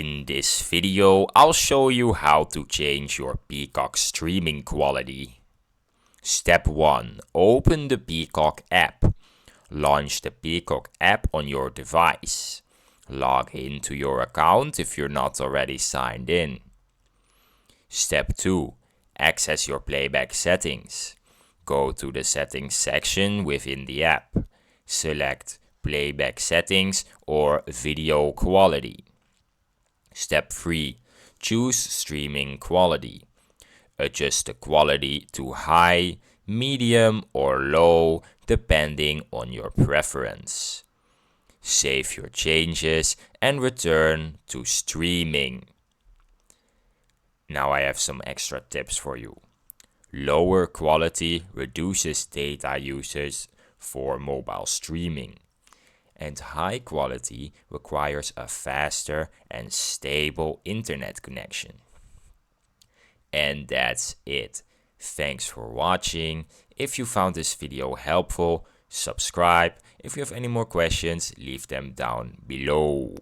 In this video, I'll show you how to change your Peacock streaming quality. Step 1. Open the Peacock app. Launch the Peacock app on your device. Log into your account if you're not already signed in. Step 2. Access your playback settings. Go to the settings section within the app. Select playback settings or video quality. Step 3. Choose streaming quality. Adjust the quality to high, medium or low depending on your preference. Save your changes and return to streaming. Now I have some extra tips for you. Lower quality reduces data usage for mobile streaming. And high quality requires a faster and stable internet connection. And that's it. Thanks for watching. If you found this video helpful, subscribe. If you have any more questions, leave them down below.